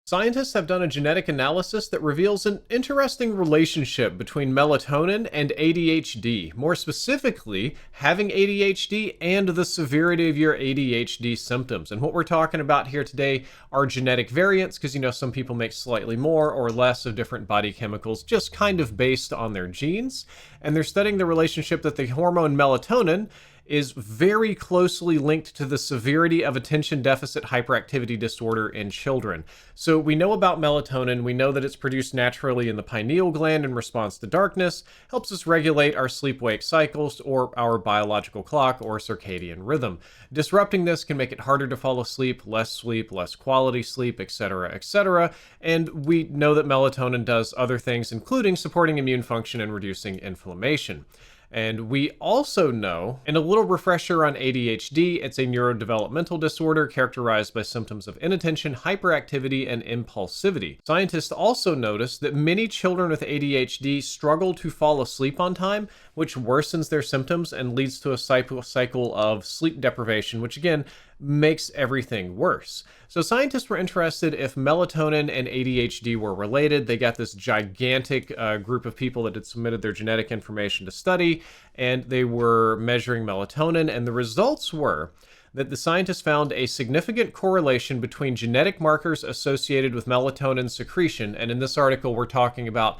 Scientists have done a genetic analysis that reveals an interesting relationship between melatonin and ADHD. More specifically, having ADHD and the severity of your ADHD symptoms. And what we're talking about here today are genetic variants, because some people make slightly more or less of different body chemicals just kind of based on their genes. And they're studying the relationship that the hormone melatonin is very closely linked to the severity of attention deficit hyperactivity disorder in children. So we know about melatonin. We know that it's produced naturally in the pineal gland in response to darkness, helps us regulate our sleep-wake cycles or our biological clock or circadian rhythm. Disrupting this can make it harder to fall asleep, less quality sleep, etc., etc. And we know that melatonin does other things, including supporting immune function and reducing inflammation. And we also know, and a little refresher on ADHD, it's a neurodevelopmental disorder characterized by symptoms of inattention, hyperactivity, and impulsivity. Scientists also noticed that many children with ADHD struggle to fall asleep on time, which worsens their symptoms and leads to a cycle of sleep deprivation, which again makes everything worse. So scientists were interested if melatonin and ADHD were related. They got this gigantic group of people that had submitted their genetic information to study, and they were measuring melatonin, and the results were that the scientists found a significant correlation between genetic markers associated with melatonin secretion. And in this article, we're talking about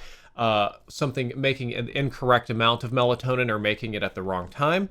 something making an incorrect amount of melatonin or making it at the wrong time,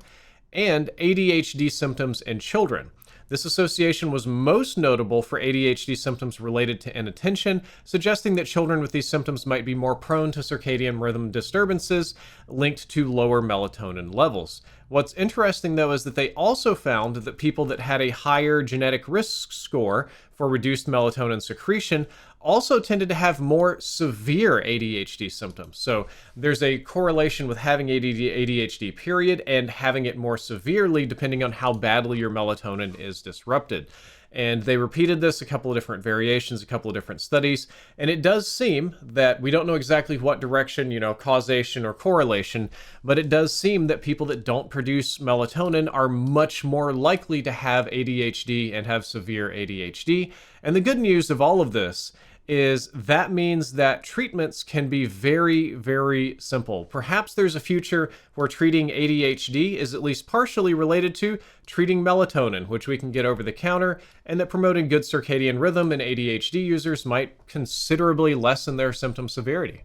and ADHD symptoms in children. This association was most notable for ADHD symptoms related to inattention, suggesting that children with these symptoms might be more prone to circadian rhythm disturbances linked to lower melatonin levels. What's interesting, though, is that they also found that people that had a higher genetic risk score for reduced melatonin secretion also tended to have more severe ADHD symptoms. So there's a correlation with having ADHD period and having it more severely depending on how badly your melatonin is disrupted. And they repeated this a couple of different variations, a couple of different studies, and it does seem that we don't know exactly what direction, causation or correlation, but it does seem that people that don't produce melatonin are much more likely to have ADHD and have severe ADHD. And the good news of all of this is that means that treatments can be very, very simple. Perhaps there's a future where treating ADHD is at least partially related to treating melatonin, which we can get over the counter, and that promoting good circadian rhythm in ADHD users might considerably lessen their symptom severity.